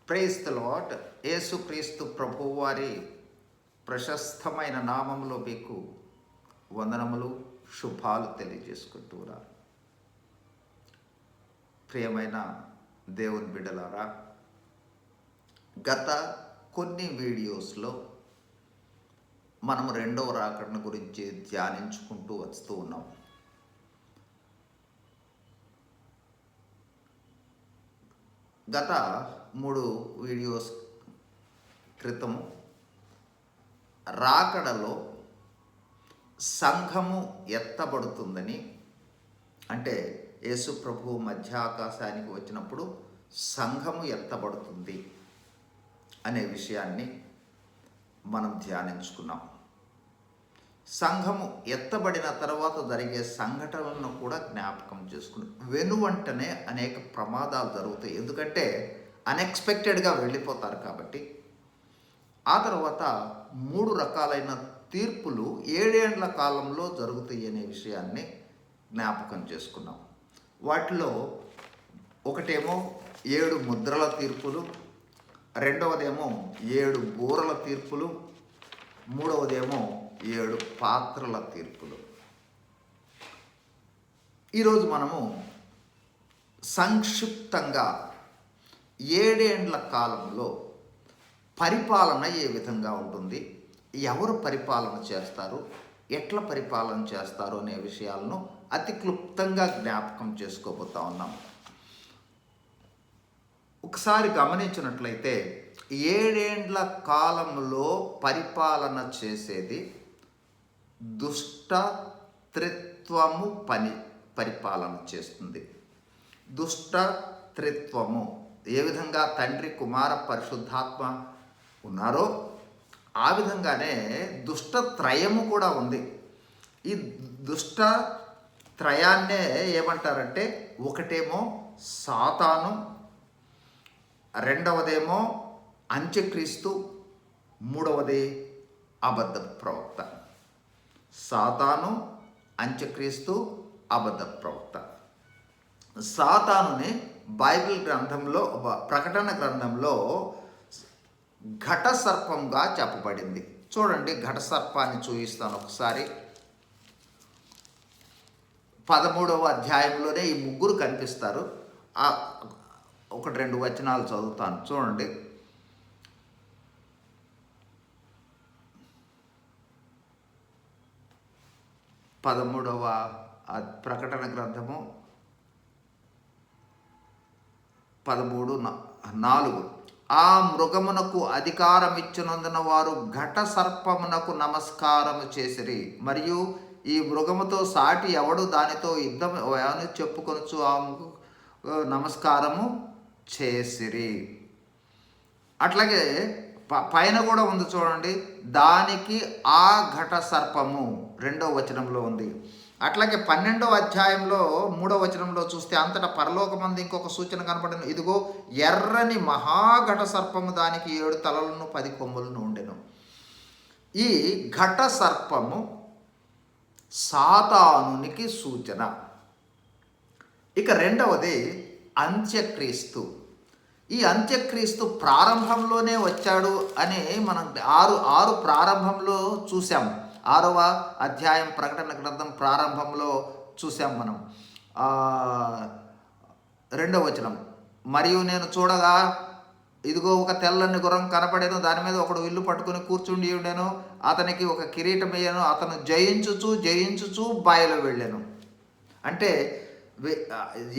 Praise the lord. యేసుక్రీస్తు ప్రభువారి ప్రశస్తమైన నామములో మీకు వందనములు, శుభాలు తెలియజేసుకుంటున్నాను. ప్రియమైన దేవుని బిడ్డలారా, గత కొన్ని వీడియోస్లో మనం రెండవ రాకడను గురించి ధ్యానించుకుంటూ వస్తూ ఉన్నాం. గత 3 వీడియోస్ క్రితము రాకడలో సంఘము ఎత్తబడుతుందని, అంటే యేసు ప్రభువు మధ్యాకాశానికి వచ్చినప్పుడు సంఘము ఎత్తబడుతుంది అనే విషయాన్ని మనం ధ్యానించుకున్నాం. సంఘము ఎత్తబడిన తర్వాత జరిగే సంఘటనలను కూడా జ్ఞాపకం చేసుకున్నాం. వెనువంటనే అనేక ప్రమాదాలు జరుగుతాయి, ఎందుకంటే అన్ఎక్స్పెక్టెడ్గా వెళ్ళిపోతారు కాబట్టి. ఆ తర్వాత 3 రకాలైన తీర్పులు 7 ఏండ్ల కాలంలో జరుగుతాయి అనే విషయాన్ని జ్ఞాపకం చేసుకున్నాం. వాటిలో ఒకటేమో 7 ముద్రల తీర్పులు, రెండవదేమో 7 బూరల తీర్పులు, మూడవదేమో 7 పాత్రల తీర్పులు. ఈరోజు మనము సంక్షిప్తంగా 7 ఏండ్ల కాలంలో పరిపాలన ఏ విధంగా ఉంటుంది, ఎవరు పరిపాలన చేస్తారు, ఎట్లా పరిపాలన చేస్తారు అనే విషయాలను అతి క్లుప్తంగా జ్ఞాపకం చేసుకోబోతా ఉన్నాం. ఒకసారి గమనించినట్లయితే 7 ఏండ్ల కాలంలో పరిపాలన చేసేది దుష్ట త్రిత్వము పరిపాలన చేస్తుంది. దుష్ట త్రిత్వము ఏ విధంగా తండ్రి, కుమార, పరిశుద్ధాత్మ ఉన్నారో ఆ విధంగానే దుష్ట త్రయము కూడా ఉంది. ఈ దుష్ట త్రయాన్నే ఏమంటారంటే, ఒకటేమో సాతాను, రెండవదేమో అంత్యక్రీస్తు, మూడవది అబద్ధ ప్రవక్త. సాతాను, అంత్యక్రీస్తు, అబద్ధ ప్రవక్త. సాతానుని బైబిల్ గ్రంథంలో, ప్రకటన గ్రంథంలో ఘట సర్పంగా చెప్పబడింది. చూడండి, ఘట సర్పాన్ని చూపిస్తాను ఒకసారి. 13వ అధ్యాయంలోనే ఈ ముగ్గురు కనిపిస్తారు. 1-2 వచనాలు చదువుతాను, చూడండి. ప్రకటన గ్రంథము 13:4. ఆ మృగమునకు అధికారం ఇచ్చినందున వారు ఘట సర్పమునకు నమస్కారము చేసిరి, మరియు ఈ మృగముతో సాటి ఎవడు దానితో యుద్ధం అని చెప్పుకొనుచు ఆ నమస్కారము చేసిరి. అట్లాగే పైన కూడా ఉంది చూడండి, దానికి ఆ ఘట సర్పము 2వ వచనంలో ఉంది. అట్లాగే 12వ అధ్యాయంలో 3వ వచనంలో చూస్తే, అంతటా పరలోకమందు ఇంకొక సూచన కనపడను. ఇదిగో ఎర్రని మహాఘట సర్పము, దానికి 7 తలలను 10 కొమ్ములను ఉండెను. ఈ ఘట సర్పము సాతానునికి సూచన. ఇక రెండవది అంత్యక్రీస్తు. ఈ అంత్యక్రీస్తు ప్రారంభంలోనే వచ్చాడు అని మనం 6 ప్రారంభంలో చూసాం. 6వ అధ్యాయం ప్రకటన గ్రంథం ప్రారంభంలో చూసాం మనం. 2వ వచనం, మరియు నేను చూడగా ఇదిగో ఒక తెల్లని గుర్రం కనపడేను, దాని మీద ఒకడు విల్లు పట్టుకుని కూర్చుండి ఉండెను, అతనికి ఒక కిరీటం వేయను, అతను జయించుచు బాయిలో వెళ్ళాను. అంటే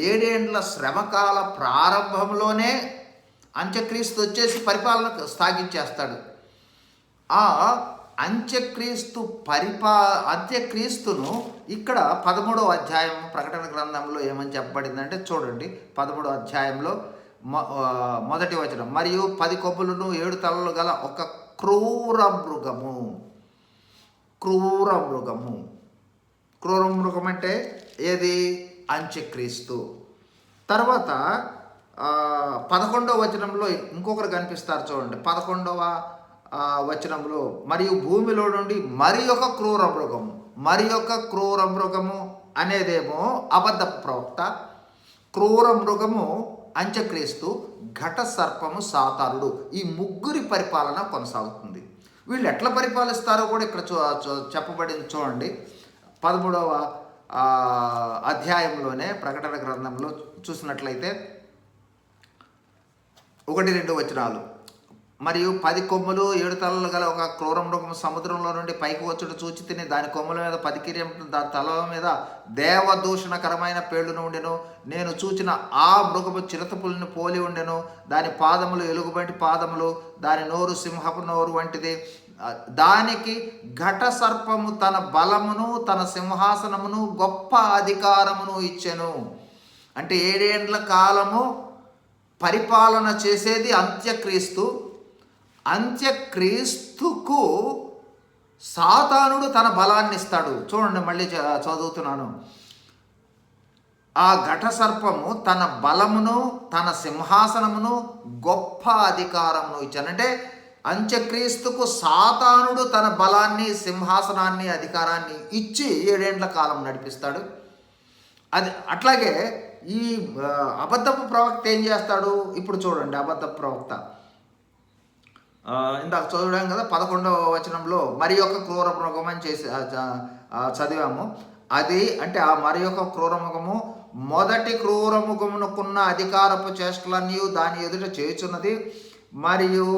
7 ఏండ్ల శ్రమకాల ప్రారంభంలోనే అంత్యక్రీస్తు వచ్చేసి పరిపాలన సాగించేస్తాడు. ఆ అంత్యక్రీస్తును ఇక్కడ 13వ అధ్యాయం ప్రకటన గ్రంథంలో ఏమని చెప్పబడిందంటే, చూడండి, 13వ అధ్యాయంలో 1వ వచనం, మరియు 10 కొమ్ములను 7 తలలు గల ఒక క్రూర మృగము అంటే ఏది? అంత్యక్రీస్తు. తర్వాత 11వ వచనంలో ఇంకొకరు కనిపిస్తారు, చూడండి. 11వ వచనంలో, మరియు భూమిలో నుండి మరి ఒక క్రూర మృగము అనేదేమో అబద్ధ ప్రవక్త. క్రూర మృగము అంత్యక్రీస్తు, ఘట సర్పము, సాతానుడు, ఈ ముగ్గురి పరిపాలన కొనసాగుతుంది. వీళ్ళు ఎట్లా పరిపాలిస్తారో కూడా ఇక్కడ చెప్పబడింది చూడండి. 13వ అధ్యాయంలోనే ప్రకటన గ్రంథంలో చూసినట్లయితే 1-2 వచనాలు. మరియు 10 కొమ్ములు 7 తలలు గల ఒక క్రూర మృగము సముద్రంలో నుండి పైకి వచ్చుట చూచి తిని, దాని కొమ్ముల మీద 10 కిరీటములు, దాని తల మీద దేవదూషణకరమైన పేళ్లను ఉండెను. నేను చూచిన ఆ మృగము చిరుతపులిని పోలి ఉండెను. దాని పాదములు ఎలుగుబంటి పాదములు, దాని నోరు సింహపు నోరు వంటిది. దానికి ఘట సర్పము తన బలమును, తన సింహాసనమును, గొప్ప అధికారమును ఇచ్చెను. అంటే 7 ఏండ్ల కాలము పరిపాలన చేసేది అంత్యక్రీస్తు. అంత్యక్రీస్తుకు సాతానుడు తన బలాన్ని ఇస్తాడు. చూడండి, మళ్ళీ చదువుతున్నాను. ఆ ఘట సర్పము తన బలమును, తన సింహాసనమును, గొప్ప అధికారమును ఇచ్చానంటే అంత్యక్రీస్తుకు సాతానుడు తన బలాన్ని, సింహాసనాన్ని, అధికారాన్ని ఇచ్చి 7 ఏండ్ల కాలం నడిపిస్తాడు. అది అట్లాగే ఈ అబద్ధపు ప్రవక్త ఏం చేస్తాడు? ఇప్పుడు చూడండి, అబద్ధపు ప్రవక్త ఇందాక చదివాం కదా 11వ వచనంలో మరి యొక్క క్రూర మృగం అని చేసి చదివాము. అది అంటే ఆ మరి యొక్క క్రూర మృగము మొదటి క్రూర మృగమునకున్న అధికారపు చేష్టలన్నీ దాని ఎదుట చేయుచున్నది. మరియు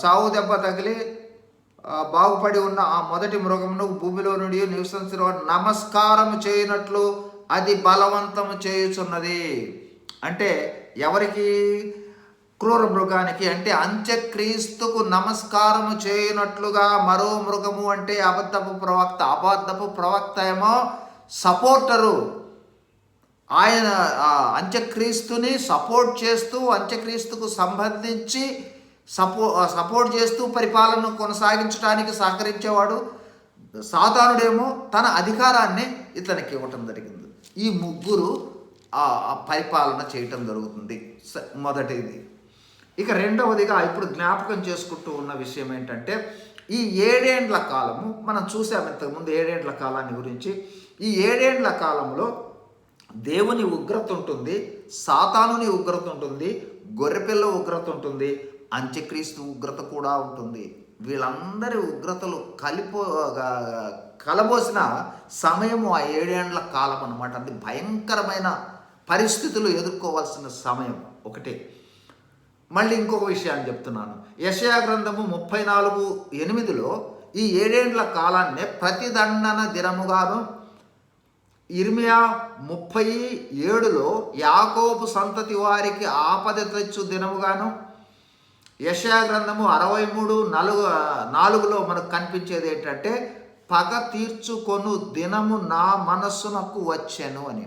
చావు దెబ్బ తగిలి బాగుపడి ఉన్న ఆ మొదటి మృగమును భూమిలో నుండి నివసించిన నమస్కారం చేయనట్లు అది బలవంతము చేయుచున్నది. అంటే ఎవరికి? క్రూర మృగానికి. అంటే అంత్యక్రీస్తుకు నమస్కారము చేయనట్లుగా మరో మృగము, అంటే అబద్ధపు ప్రవక్త. అబద్ధపు ప్రవక్త ఏమో సపోర్టరు. ఆయన అంత్యక్రీస్తుని సపోర్ట్ చేస్తూ, అంత్యక్రీస్తుకు సంబంధించి సపోర్ట్ చేస్తూ పరిపాలన కొనసాగించడానికి సహకరించేవాడు. సాతానుడేమో తన అధికారాన్ని ఇతనికి ఇవ్వటం జరిగింది. ఈ ముగ్గురు పరిపాలన చేయటం జరుగుతుంది, మొదటిది. ఇక రెండవదిగా ఇప్పుడు జ్ఞాపకం చేసుకుంటూ ఉన్న విషయం ఏంటంటే, ఈ 7 ఏండ్ల కాలము మనం చూసాము ఇంతకుముందు 7 ఏండ్ల కాలాన్ని గురించి. ఈ 7 ఏండ్ల కాలంలో దేవుని ఉగ్రత ఉంటుంది, సాతానుని ఉగ్రత ఉంటుంది, గొర్రెపిల్ల ఉగ్రత ఉంటుంది, అంత్యక్రీస్తు ఉగ్రత కూడా ఉంటుంది. వీళ్ళందరి ఉగ్రతలు కలబోసిన సమయము ఆ 7 ఏండ్ల కాలం అన్నమాట. అది భయంకరమైన పరిస్థితులు ఎదుర్కోవాల్సిన సమయం ఒకటే. మళ్ళీ ఇంకొక విషయాన్ని చెప్తున్నాను. యెషయా గ్రంథము 34:8లో ఈ 7 ఏండ్ల కాలాన్నే ప్రతిదండన దినముగాను, ఇర్మియా 37లో యాకోబు సంతతి వారికి ఆపద తెచ్చు దినముగాను, యెషయా గ్రంథము 63:4లో మనకు కనిపించేది ఏంటంటే పగ తీర్చుకొను దినము నా మనస్సునకు వచ్చెను అని.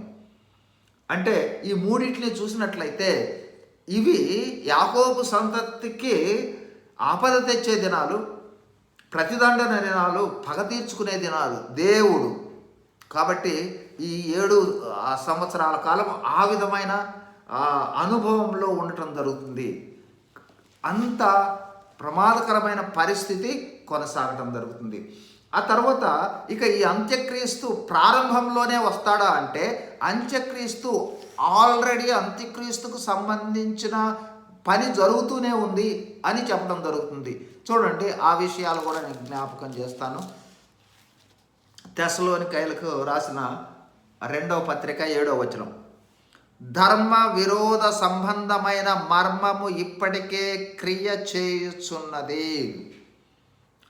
అంటే ఈ మూడింటిని చూసినట్లయితే ఇవి యాకోబు సంతతికి ఆపద తెచ్చే దినాలు, ప్రతిదండన దినాలు, పగ తీర్చుకునే దినాలు దేవుడు. కాబట్టి ఈ 7 సంవత్సరాల కాలం ఆ విధమైన అనుభవంలో ఉండటం జరుగుతుంది. అంత ప్రమాదకరమైన పరిస్థితి కొనసాగటం జరుగుతుంది. ఆ తర్వాత ఇక ఈ అంత్యక్రీస్తు ప్రారంభంలోనే వస్తాడా అంటే, అంత్యక్రీస్తు ఆల్రెడీ అంత్యక్రీస్తుకు సంబంధించిన పని జరుగుతూనే ఉంది అని చెప్పడం జరుగుతుంది. చూడండి, ఆ విషయాలు కూడా నేను జ్ఞాపకం చేస్తాను. తెస్సలోనికైలకు రాసిన 2వ పత్రిక 7వ వచనం, ధర్మ విరోధ సంబంధమైన మర్మము ఇప్పటికే క్రియ చేయుచున్నది.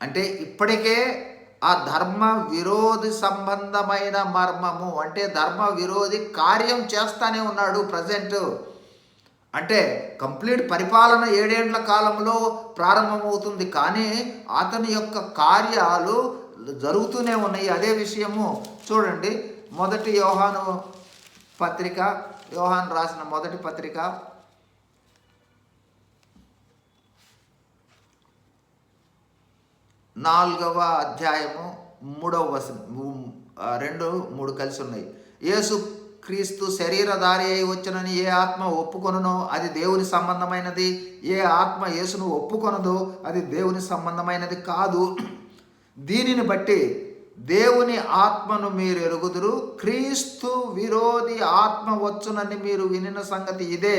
అంటే ఇప్పటికే ఆ ధర్మ విరోధి సంబంధమైన మర్మము అంటే ధర్మ విరోధి కార్యం చేస్తానే ఉన్నాడు ప్రజెంట్. అంటే కంప్లీట్ పరిపాలన 7 ఏండ్ల కాలంలో ప్రారంభమవుతుంది, కానీ అతని యొక్క కార్యాలు జరుగుతూనే ఉన్నాయి. అదే విషయము చూడండి, మొదటి యోహాను పత్రిక, యోహాను రాసిన మొదటి పత్రిక 4వ అధ్యాయము 3వ వచనం, 2-3 కలిసి ఉన్నాయి. యేసు క్రీస్తు శరీరధారి అయి వచ్చనని ఏ ఆత్మ ఒప్పుకొనునో అది దేవుని సంబంధమైనది, ఏ ఆత్మ యేసును ఒప్పుకొనదో అది దేవుని సంబంధమైనది కాదు. దీనిని బట్టి దేవుని ఆత్మను మీరు ఎరుగుదురు, క్రీస్తు విరోధి ఆత్మ వచ్చునని మీరు వినిన సంగతి ఇదే.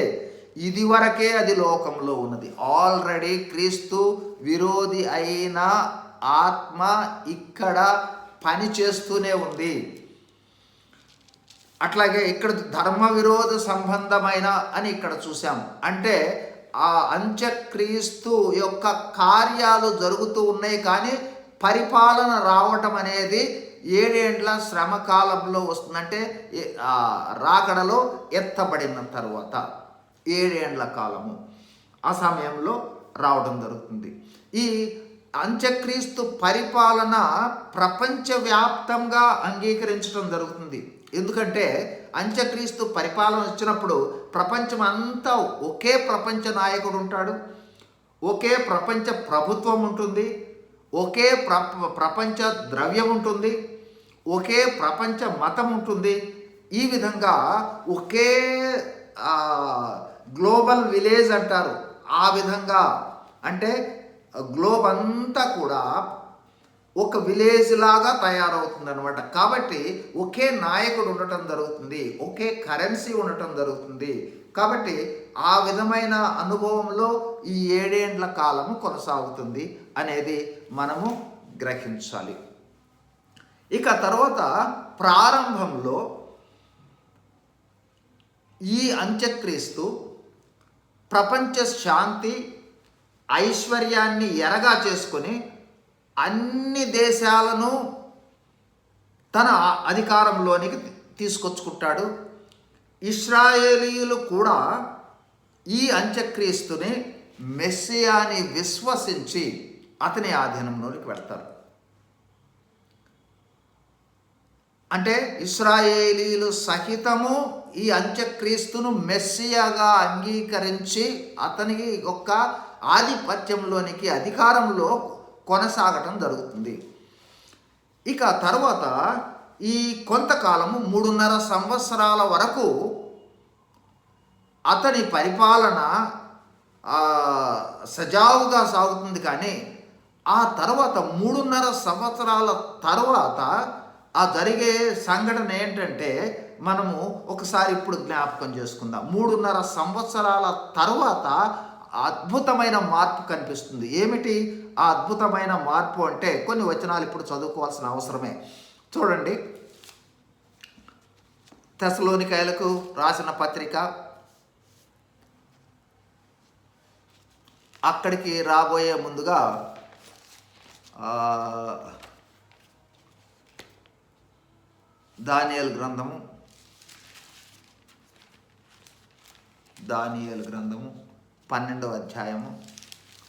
ఇది వరకే అది లోకంలో ఉన్నది. ఆల్రెడీ క్రీస్తు విరోధి అయిన ఆత్మ ఇక్కడ పని చేస్తూనే ఉంది. అట్లాగే ఇక్కడ ధర్మ విరోధ సంబంధమైన అని ఇక్కడ చూసాం. అంటే ఆ అంత్యక్రీస్తు యొక్క కార్యాలు జరుగుతూ ఉన్నాయి, కానీ పరిపాలన రావటం అనేది 7 ఏండ్ల శ్రమకాలంలో వస్తుందంటే రాకడలో ఎత్తబడిన తర్వాత 7 ఏండ్ల కాలము ఆ సమయంలో రావడం జరుగుతుంది. ఈ అంత్యక్రీస్తు పరిపాలన ప్రపంచవ్యాప్తంగా అంగీకరించడం జరుగుతుంది. ఎందుకంటే అంత్యక్రీస్తు పరిపాలన వచ్చినప్పుడు ప్రపంచం అంతా ఒకే ప్రపంచ నాయకుడు ఉంటాడు, ఒకే ప్రపంచ ప్రభుత్వం ఉంటుంది, ఒకే ప్రపంచ ద్రవ్యం ఉంటుంది, ఒకే ప్రపంచ మతం ఉంటుంది. ఈ విధంగా ఒకే గ్లోబల్ విలేజ్ అంటారు. ఆ విధంగా అంటే గ్లోబ్ అంతా కూడా ఒక విలేజ్ లాగా తయారవుతుంది అనమాట. కాబట్టి ఒకే నాయకుడు ఉండటం జరుగుతుంది, ఒకే కరెన్సీ ఉండటం జరుగుతుంది. కాబట్టి ఆ విధమైన అనుభవంలో ఈ 7 ఏండ్ల కాలము కొనసాగుతుంది అనేది మనము గ్రహించాలి. ఇక తర్వాత ప్రారంభంలో ఈ అంత్యక్రీస్తు ప్రపంచ శాంతి ఐశ్వర్యాన్ని ఎరగా చేసుకొని అన్ని దేశాలను తన అధికారంలోనికి తీసుకొచ్చుకుంటాడు. ఇశ్రాయేలీయులు కూడా ఈ అంత్యక్రీస్తుని మెస్సియాని విశ్వసించి అతని ఆధీనంలోనికి వెళ్తారు. అంటే ఇశ్రాయేలీయులు సహితము ఈ అంత్యక్రీస్తును మెస్సియాగా అంగీకరించి అతనికి యొక్క ఆధిపత్యంలోనికి అధికారంలో కొనసాగటం జరుగుతుంది. ఇక తర్వాత ఈ కొంతకాలము 3.5 సంవత్సరాల వరకు అతని పరిపాలన సజావుగా సాగుతుంది. కానీ ఆ తర్వాత 3.5 సంవత్సరాల తర్వాత ఆ జరిగే సంఘటన ఏంటంటే మనము ఒకసారి ఇప్పుడు జ్ఞాపకం చేసుకుందాం. 3.5 సంవత్సరాల తర్వాత అద్భుతమైన మార్పు కనిపిస్తుంది. ఏమిటి ఆ అద్భుతమైన మార్పు అంటే కొన్ని వచనాలు ఇప్పుడు చదువుకోవాల్సిన అవసరమే. చూడండి, తెస్సలోనికైలకు రాసిన పత్రిక అక్కడికి రాబోయే ముందుగా దానియేలు గ్రంథము 12వ అధ్యాయము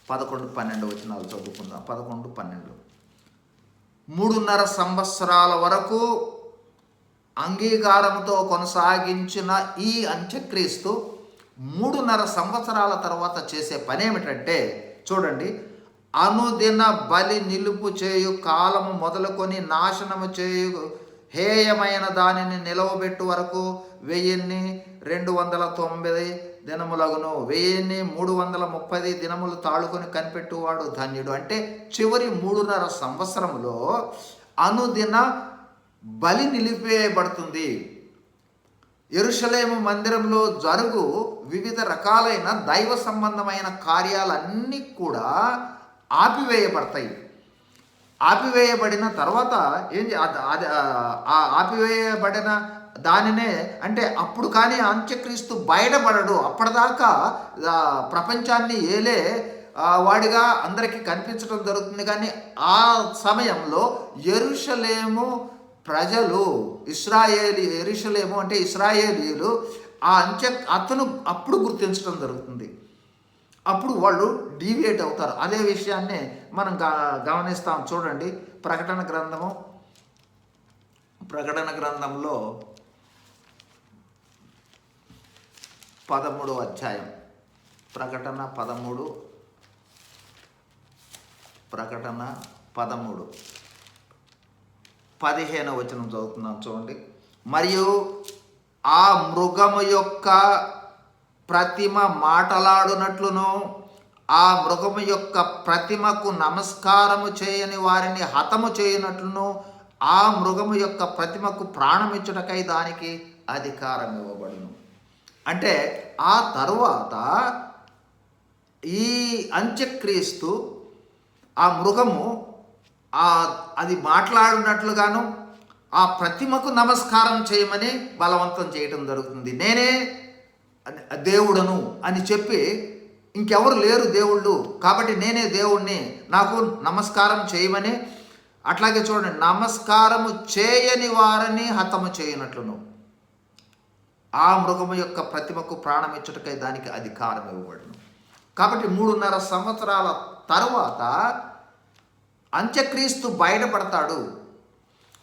11-12 వచనాలు చదువుకుందాం. 11-12. 3.5 సంవత్సరాల వరకు అంగీకారంతో కొనసాగించిన ఈ అంత్యక్రీస్తు 3.5 సంవత్సరాల తర్వాత చేసే పని ఏమిటంటే చూడండి, అనుదిన బలి నిలుపు చేయు కాలము మొదలుకొని నాశనము చేయు హేయమైన దానిని నిలవబెట్టు వరకు 1290 దినములగును. 1330 దినములు తాళుకొని కనిపెట్టువాడు ధన్యుడు. అంటే చివరి 3.5 సంవత్సరంలో అనుదిన బలి నిలిపేయబడుతుంది. యెరూషలేము మందిరంలో జరుగు వివిధ రకాలైన దైవ సంబంధమైన కార్యాలన్నీ కూడా ఆపివేయబడతాయి. ఆపివేయబడిన తర్వాత ఆపివేయబడిన దానినే అంటే అప్పుడు కానీ అంత్యక్రీస్తు బయటపడడు. అప్పటిదాకా ప్రపంచాన్ని ఏలే వాడిగా అందరికీ కనిపించడం జరుగుతుంది. కానీ ఆ సమయంలో యెరూషలేము ప్రజలు యెరూషలేము అంటే ఇశ్రాయేలీయులు అతను అప్పుడు గుర్తించడం జరుగుతుంది. అప్పుడు వాళ్ళు డీవియేట్ అవుతారు. అదే విషయాన్ని మనం గమనిస్తాం. చూడండి, ప్రకటన గ్రంథంలో 13వ అధ్యాయం, ప్రకటన 13 15వ వచనం చదువుతున్నాం. చూడండి, మరియు ఆ మృగము యొక్క ప్రతిమ మాటలాడునట్లును ఆ మృగము యొక్క ప్రతిమకు నమస్కారము చేయని వారిని హతము చేయనట్లును ఆ మృగము యొక్క ప్రతిమకు ప్రాణమిచ్చుటకై దానికి అధికారం ఇవ్వబడును. అంటే ఆ తరువాత ఈ అంత్యక్రీస్తు ఆ మృగము అది మాట్లాడినట్లుగాను ఆ ప్రతిమకు నమస్కారం చేయమని బలవంతం చేయటం జరుగుతుంది. నేనే దేవుడను అని చెప్పి ఇంకెవరు లేరు దేవుళ్ళు, కాబట్టి నేనే దేవుణ్ణి, నాకు నమస్కారం చేయమని. అట్లాగే చూడండి, నమస్కారము చేయని వారిని హతము చేయనట్లును ఆ మృగము యొక్క ప్రతిమకు ప్రాణం ఇచ్చుటకై దానికి అధికారం ఇవ్వబడును. కాబట్టి 3.5 సంవత్సరాల తరువాత అంత్యక్రీస్తు బయటపడతాడు.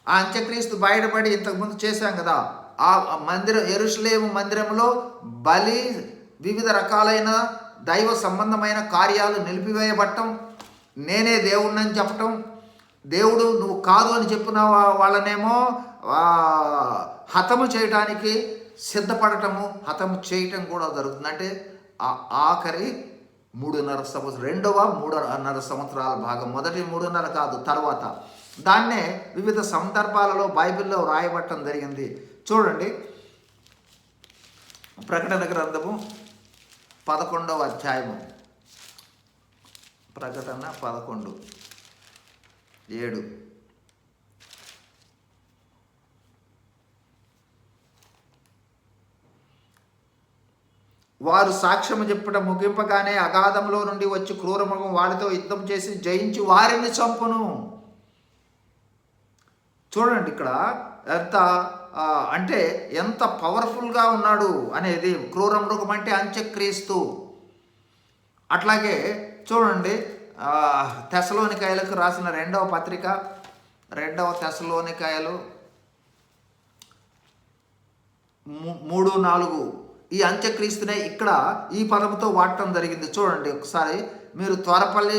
ఆ అంత్యక్రీస్తు బయటపడి ఇంతకుముందు చేశాం కదా, ఆ యెరూషలేము మందిరంలో బలి, వివిధ రకాలైన దైవ సంబంధమైన కార్యాలు నిలిపివేయబట్టం, నేనే దేవుణ్ణని చెప్పటం, దేవుడు నువ్వు కాదు అని చెప్పిన వాళ్ళనేమో హతము చేయటానికి సిద్ధపడటము, హతము చేయటం కూడా జరుగుతుంది. అంటే ఆఖరి 3.5 సంవత్సరం, రెండవ 3.5 సంవత్సరాల భాగం, మొదటి 3.5 కాదు, తర్వాత దాన్నే వివిధ సందర్భాలలో బైబిల్లో రాయబట్టడం జరిగింది. చూడండి, ప్రకటన గ్రంథము 11వ అధ్యాయము, ప్రకటన 11:7. వారు సాక్ష్యము చెప్పడం ముగింపగానే అగాధంలో నుండి వచ్చి క్రూరమృగం వారితో యుద్ధం చేసి జయించి వారిని చంపును. చూడండి ఇక్కడ ఎంత పవర్ఫుల్గా ఉన్నాడు అనేది. క్రూరమృగం అంటే అంత్యక్రీస్తు. అట్లాగే చూడండి, తెస్సలోనికాయలకు రాసిన 2వ పత్రిక, 2వ తెస్సలోనికాయలు 3:4 ఈ అంత్యక్రీస్తునే ఇక్కడ ఈ పదముతో వాడటం జరిగింది. చూడండి ఒకసారి మీరు, త్వరపల్లి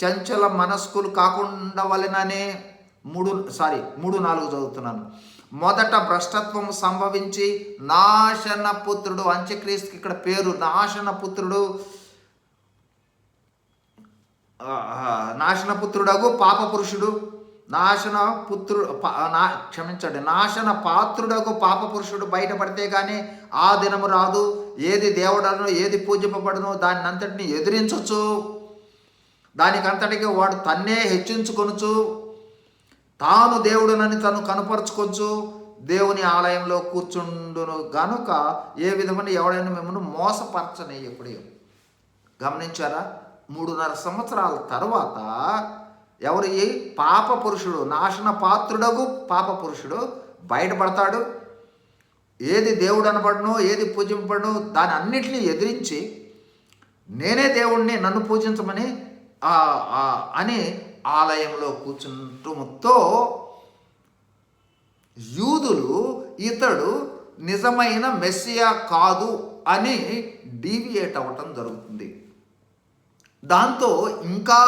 చంచల మనస్కులు కాకుండా వలెననే 3:4 చదువుతున్నాను. మొదట భ్రష్టత్వం సంభవించి నాశన పుత్రుడు, అంత్యక్రీస్తుకి ఇక్కడ పేరు నాశన పుత్రుడగు పాప పురుషుడు, నాశన పాత్రుడకు పాప పురుషుడు బయటపడితే కానీ ఆ దినము రాదు. ఏది దేవుడను, ఏది పూజింపబడును దాన్ని అంతటిని ఎదిరించవచ్చు, దానికంతటికి వాడు తన్నే హెచ్చించుకొనుచు, తాను దేవుడునని తను కనుపరుచుకొచ్చు, దేవుని ఆలయంలో కూర్చుండును గనుక ఏ విధమైన ఎవడైనా మిమ్మల్ని మోసపరచనీయకుడు. గమనించారా? 3.5 సంవత్సరాల తర్వాత ఎవరు? ఈ పాప పురుషుడు, నాశన పాత్రుడకు పాప పురుషుడు బయటపడతాడు. ఏది దేవుడు అనబడునో, ఏది పూజింపబడునో దాని అన్నిటినీ ఎదిరించి నేనే దేవుణ్ణి, నన్ను పూజించమని అని ఆలయంలో కూర్చుంటంతో యూదులు ఇతడు నిజమైన మెస్సియా కాదు అని డీవియేట్ అవ్వటం జరుగుతుంది. దాంతో ఇంకా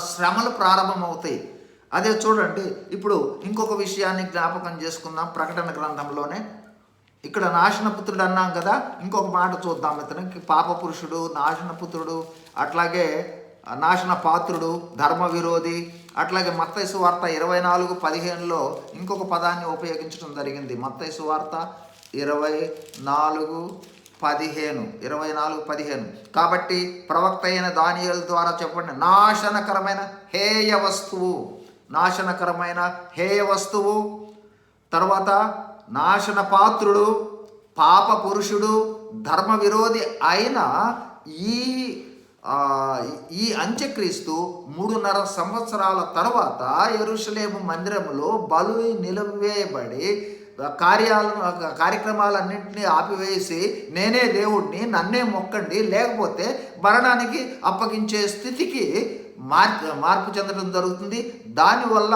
శ్రమలు ప్రారంభమవుతాయి. అదే చూడండి, ఇప్పుడు ఇంకొక విషయాన్ని జ్ఞాపకం చేసుకుందాం. ప్రకటన గ్రంథంలోనే ఇక్కడ నాశనపుత్రుడు అన్నాం కదా, ఇంకొక మాట చూద్దాం. ఇతనికి పాప పురుషుడు, నాశనపుత్రుడు, అట్లాగే నాశన పాత్రుడు, ధర్మ విరోధి. అట్లాగే మత్తయి సువార్త 24:15లో ఇంకొక పదాన్ని ఉపయోగించడం జరిగింది. మత్తయి సువార్త 24:15. కాబట్టి ప్రవక్త అయిన దానియేలు ద్వారా చెప్పండి, నాశనకరమైన హేయ వస్తువు, తర్వాత నాశన పాత్రుడు, పాప పురుషుడు, ధర్మ విరోధి అయిన ఈ అంత్యక్రీస్తు 3.5 సంవత్సరాల తర్వాత యెరూషలేము మందిరములో బలు నిలిపివేయబడి కార్యక్రమాలన్నింటినీ ఆపివేసి నేనే దేవుడిని, నన్నే మొక్కండి లేకపోతే మరణానికి అప్పగించే స్థితికి మార్పు చెందడం జరుగుతుంది. దానివల్ల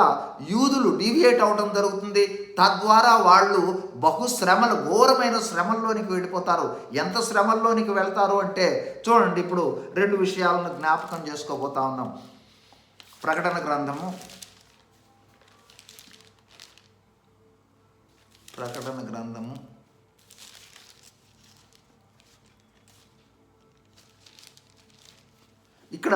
యూదులు డీవియేట్ అవడం జరుగుతుంది. తద్వారా వాళ్ళు బహుశ్రమలు, ఘోరమైన శ్రమల్లోనికి వెళ్ళిపోతారు. ఎంత శ్రమల్లోనికి వెళ్తారు అంటే చూడండి, ఇప్పుడు 2 విషయాలను జ్ఞాపకం చేసుకోబోతా ఉన్నాం. ప్రకటన గ్రంథము ఇక్కడ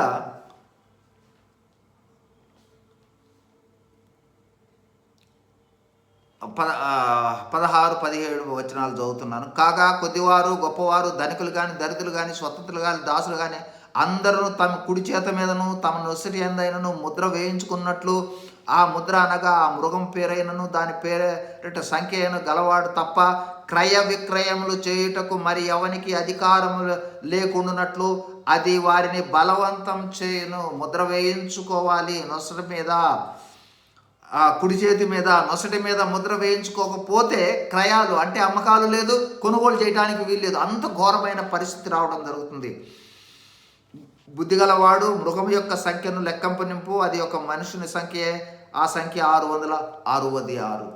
16-17 వచనాలు చదువుతున్నాను. కాగా కొద్దివారు గొప్పవారు, ధనికులు కానీ దరిద్రులు కానీ స్వతంత్రులు కానీ దాసులు కానీ అందరూ తమ కుడి చేత మీదను తమ నొసటి ఎందైనను ముద్ర వేయించుకున్నట్లు, ఆ ముద్ర అనగా ఆ మృగం పేరైనను దాని పేరిట సంఖ్య అయిన గలవాడు తప్ప క్రయ విక్రయములు చేయుటకు మరి ఎవనికి అధికారము లేకుండానట్లు అది వారిని బలవంతం చేయను. ముద్ర వేయించుకోవాలి నొసటి మీద, ఆ కుడి చేతి మీద నొసటి మీద ముద్ర వేయించుకోకపోతే క్రయాలు అంటే అమ్మకాలు లేదు, కొనుగోలు చేయడానికి వీల్లేదు. అంత ఘోరమైన పరిస్థితి రావడం జరుగుతుంది. బుద్ధిగలవాడు మృగం యొక్క సంఖ్యను లెక్కంపు నింపు, అది ఒక మనుషుని సంఖ్యే, ఆ సంఖ్య 666.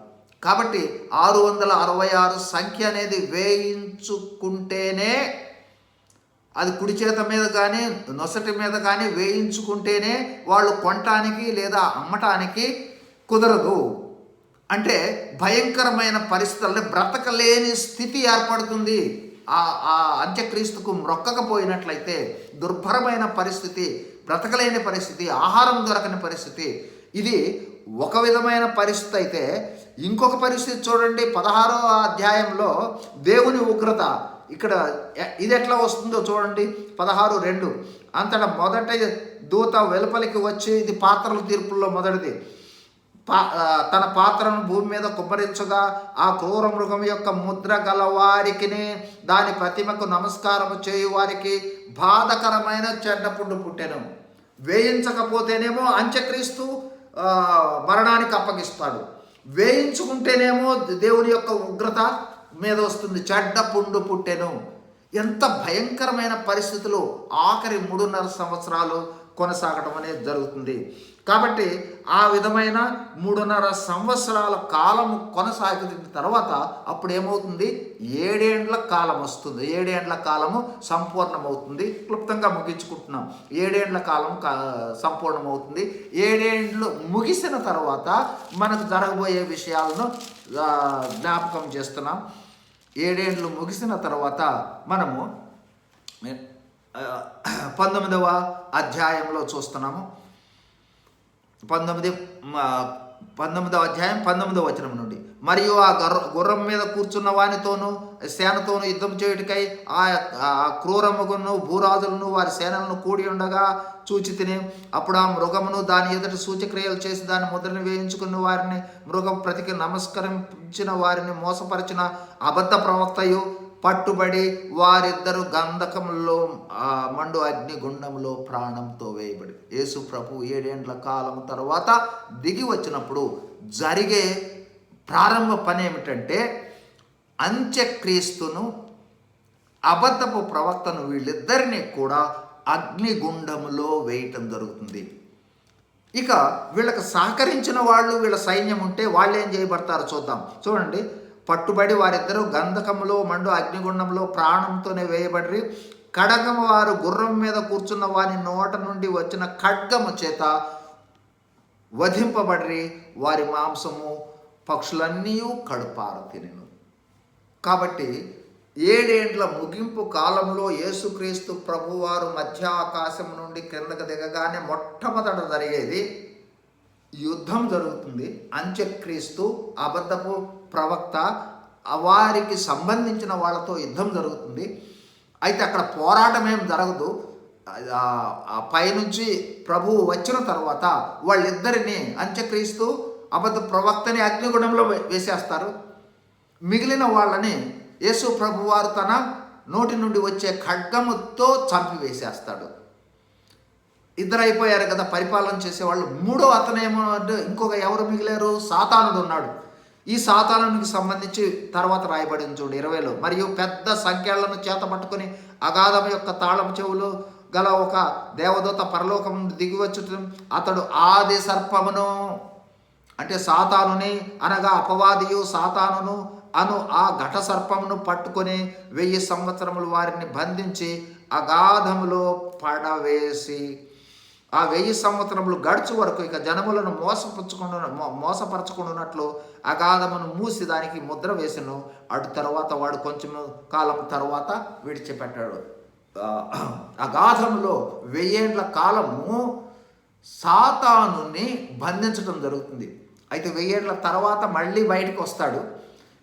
కాబట్టి 666 సంఖ్య అనేది వేయించుకుంటేనే, అది కుడి చేత మీద కానీ నొసటి మీద కానీ వేయించుకుంటేనే వాళ్ళు కొనటానికి లేదా అమ్మటానికి కుదరదు. అంటే భయంకరమైన పరిస్థితుల్లో బ్రతకలేని స్థితి ఏర్పడుతుంది. ఆ అంత్యక్రీస్తుకు మ్రొక్కకపోయినట్లయితే దుర్భరమైన పరిస్థితి, బ్రతకలేని పరిస్థితి, ఆహారం దొరకని పరిస్థితి. ఇది ఒక విధమైన పరిస్థితి అయితే, ఇంకొక పరిస్థితి చూడండి 16వ అధ్యాయంలో దేవుని ఉగ్రత. ఇక్కడ ఇది ఎట్లా వస్తుందో చూడండి. 16:2 అంతటా మొదట దూత వెలుపలికి వచ్చి, ఇది పాత్రల తీర్పుల్లో మొదటిది, తన పాత్రను భూమి మీద కుమ్మరించగా ఆ క్రూర మృగం యొక్క ముద్ర గల వారికిని దాని ప్రతిమకు నమస్కారము చేయు వారికి బాధకరమైన చెడ్డ పుండు పుట్టెను. వేయించకపోతేనేమో అంత్యక్రీస్తు మరణానికి అప్పగిస్తాడు, వేయించుకుంటేనేమో దేవుని యొక్క ఉగ్రత మీద వస్తుంది, చెడ్డ పుండు పుట్టెను. ఎంత భయంకరమైన పరిస్థితులు ఆఖరి 3.5 సంవత్సరాలు కొనసాగటం అనేది జరుగుతుంది. కాబట్టి ఆ విధమైన 3.5 సంవత్సరాల కాలము కొనసాగిన తర్వాత అప్పుడు ఏమవుతుంది, 7 ఏండ్ల కాలం వస్తుంది. 7 ఏండ్ల కాలము సంపూర్ణమవుతుంది. క్లుప్తంగా ముగించుకుంటున్నాం. 7 ఏండ్ల కాలం సంపూర్ణమవుతుంది. 7 ఏండ్లు ముగిసిన తర్వాత మనకు జరగబోయే విషయాలను జ్ఞాపకం చేస్తున్నాం. 7 ఏండ్లు ముగిసిన తర్వాత మనము 19వ అధ్యాయంలో చూస్తున్నాము. 19వ అధ్యాయం 19వ వచనం నుండి, మరియు ఆ గుర్రం మీద కూర్చున్న వానితోనూ సేనతోనూ యుద్ధం చేయుటకై ఆ క్రూరముగును భూరాజులను వారి సేనలను కూడి ఉండగా చూచి తిని, అప్పుడు ఆ మృగమును దాని ఎదుట సూచక్రియలు చేసి దాని ముద్రను వేయించుకున్న వారిని, మృగం ప్రతికి నమస్కరించిన వారిని మోసపరిచిన అబద్ధ ప్రవక్తయు పట్టుబడి వారిద్దరు గంధకంలో మండు అగ్నిగుండంలో ప్రాణంతో వేయబడి. యేసు ప్రభు 7 ఏండ్ల కాలం తర్వాత దిగి వచ్చినప్పుడు జరిగే ప్రారంభ పని ఏమిటంటే, అంత్యక్రీస్తును అబద్ధపు ప్రవక్తను వీళ్ళిద్దరినీ కూడా అగ్నిగుండంలో వేయటం జరుగుతుంది. ఇక వీళ్ళకి సహకరించిన వాళ్ళు, వీళ్ళ సైన్యం ఉంటే వాళ్ళు ఏం చేయబడతారో చూద్దాం. చూడండి, పట్టుబడి వారిద్దరూ గంధకములో మండు అగ్నిగుండంలో ప్రాణంతోనే వేయబడి, కడగము వారు గుర్రం మీద కూర్చున్న వారి నోట నుండి వచ్చిన ఖడ్గము చేత వధింపబడి వారి మాంసము పక్షులన్నీ కడుపారు తినెను. కాబట్టి 7 ఏండ్ల ముగింపు కాలంలో యేసుక్రీస్తు ప్రభువారు మధ్య ఆకాశం నుండి క్రిందకు దిగగానే మొట్టమొదట జరిగేది యుద్ధం జరుగుతుంది. అంత్యక్రీస్తు అబద్ధపు ప్రవక్త వారికి సంబంధించిన వాళ్ళతో యుద్ధం జరుగుతుంది. అయితే అక్కడ పోరాటం ఏం జరగదు. పైనుంచి ప్రభువు వచ్చిన తర్వాత వాళ్ళిద్దరిని, అంత్యక్రీస్తు అబద్ధ ప్రవక్తని అగ్నిగుండంలో వేసేస్తారు. మిగిలిన వాళ్ళని యేసు ప్రభువారు తన నోటి నుండి వచ్చే ఖడ్గముతో చంపివేసేస్తాడు. ఇద్దరు అయిపోయారు కదా పరిపాలన చేసేవాళ్ళు. మూడో అతనేమో అంటే ఇంకొక ఎవరు మిగిలారు, సాతానుడు ఉన్నాడు. ఈ సాతానునికి సంబంధించి తర్వాత రాయబడింది చూడు 20లో. మరియు పెద్ద సంఖ్యలను చేత పట్టుకొని అగాధం యొక్క తాళం చెవులు గల ఒక దేవదూత పరలోకం నుండి దిగివచ్చుట, అతడు ఆది సర్పమును అంటే సాతానుని అనగా అపవాదియు సాతానును అను ఆ ఘట సర్పమును పట్టుకొని 1000 సంవత్సరములు వారిని బంధించి అగాధములో పడవేసి, ఆ 1000 సంవత్సరములు గడుచు వరకు ఇక జనములను మోసపరచుకున్నట్లు అగాధమును మూసి దానికి ముద్ర వేసెను. అటు తర్వాత వాడు కొంచెం కాలం తర్వాత విడిచిపెట్టాడు. అగాధములో 1000 ఏండ్ల కాలము సాతానుని బంధించడం జరుగుతుంది. అయితే 1000 ఏండ్ల తర్వాత మళ్ళీ బయటకు వస్తాడు.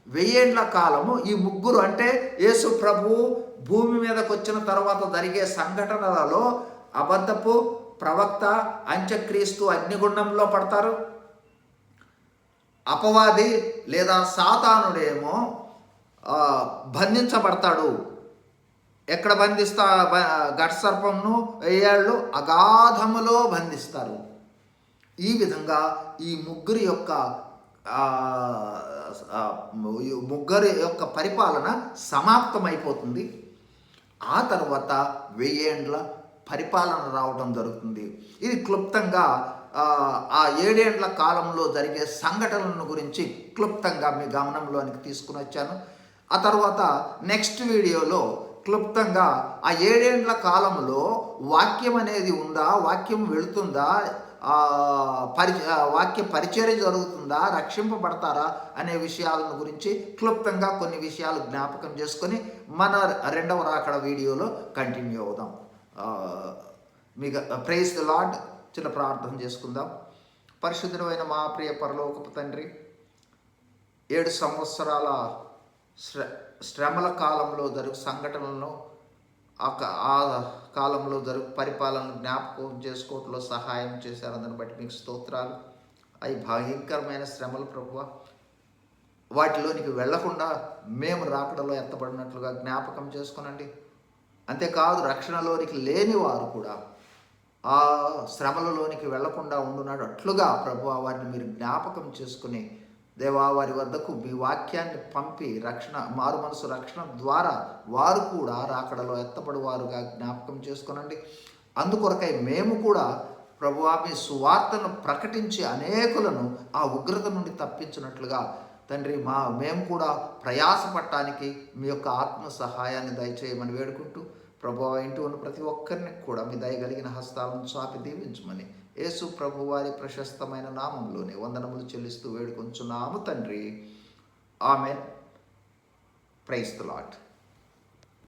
1000 ఏండ్ల కాలము ఈ ముగ్గురు, అంటే యేసు ప్రభువు భూమి మీదకి వచ్చిన తర్వాత జరిగే సంఘటనలలో అబద్ధపు ప్రవక్త, అంత్యక్రీస్తు అగ్నిగుండంలో పడతారు. అపవాది లేదా సాతానుడేమో బంధించబడతాడు. ఎక్కడ ఘటసర్పంను 1000 ఏళ్ళు అగాధములో బంధిస్తారు. ఈ విధంగా ఈ ముగ్గురి యొక్క పరిపాలన సమాప్తమైపోతుంది. ఆ తర్వాత 1000 ఏండ్ల పరిపాలన రావడం జరుగుతుంది. ఇది క్లుప్తంగా ఆ 7 ఏండ్ల కాలంలో జరిగే సంఘటనలను గురించి క్లుప్తంగా మీ గమనంలోనికి తీసుకుని వచ్చాను. ఆ తర్వాత నెక్స్ట్ వీడియోలో క్లుప్తంగా ఆ 7 ఏండ్ల కాలంలో వాక్యం అనేది ఉందా, వాక్యం వెళుతుందా, వాక్య పరిచర్య జరుగుతుందా, రక్షింపబడతారా అనే విషయాలను గురించి క్లుప్తంగా కొన్ని విషయాలు జ్ఞాపకం చేసుకొని మన 2వ రాకడ వీడియోలో కంటిన్యూ అవుదాం. మీకు ప్రైజ్ ది లార్డ్. చిన్న ప్రార్థన చేసుకుందాం. పరిశుద్ధమైన మా ప్రియ పరలోకపు తండ్రి, 7 సంవత్సరాల శ్రమల కాలంలో జరుగు సంఘటనలను, ఆ కాలంలో జరుగు పరిపాలనను జ్ఞాపకం చేసుకోవడంలో సహాయం చేశారు. అందుని బట్టి మీకు స్తోత్రాలు. అవి భయంకరమైన శ్రమలు ప్రభువా. వాటిలోనికి వెళ్లకుండా మేము రాకడలో ఎత్తబడినట్లుగా జ్ఞాపకం చేసుకునండి. అంతేకాదు, రక్షణలోనికి లేని వారు కూడా ఆ శ్రమలలోనికి వెళ్లకుండా ఉండునట్లుగా ప్రభువా వారిని మీరు జ్ఞాపకం చేసుకుని దేవా వారి వద్దకు మీ వాక్యాన్ని పంపి మారు మనసు రక్షణ ద్వారా వారు కూడా రాకడలో ఎత్తబడువారుగా జ్ఞాపకం చేసుకునండి. అందుకొరకై మేము కూడా ప్రభువా మీ సువార్తను ప్రకటించి అనేకులను ఆ ఉగ్రత నుండి తప్పించినట్లుగా తండ్రి మేము కూడా ప్రయాసపడటానికి మీ యొక్క ఆత్మ సహాయాన్ని దయచేయమని వేడుకుంటూ ప్రభువా ఇంటి ఉన్న ప్రతి ఒక్కరిని కూడా మీ దయగలిగిన హస్తాలను చాపి దీవించమని యేసు ప్రభు వారి ప్రశస్తమైన నామంలోనే వందనములు చెల్లిస్తూ వేడుకొంచున్నాము తండ్రి. ఆమెన్. Praise the lord.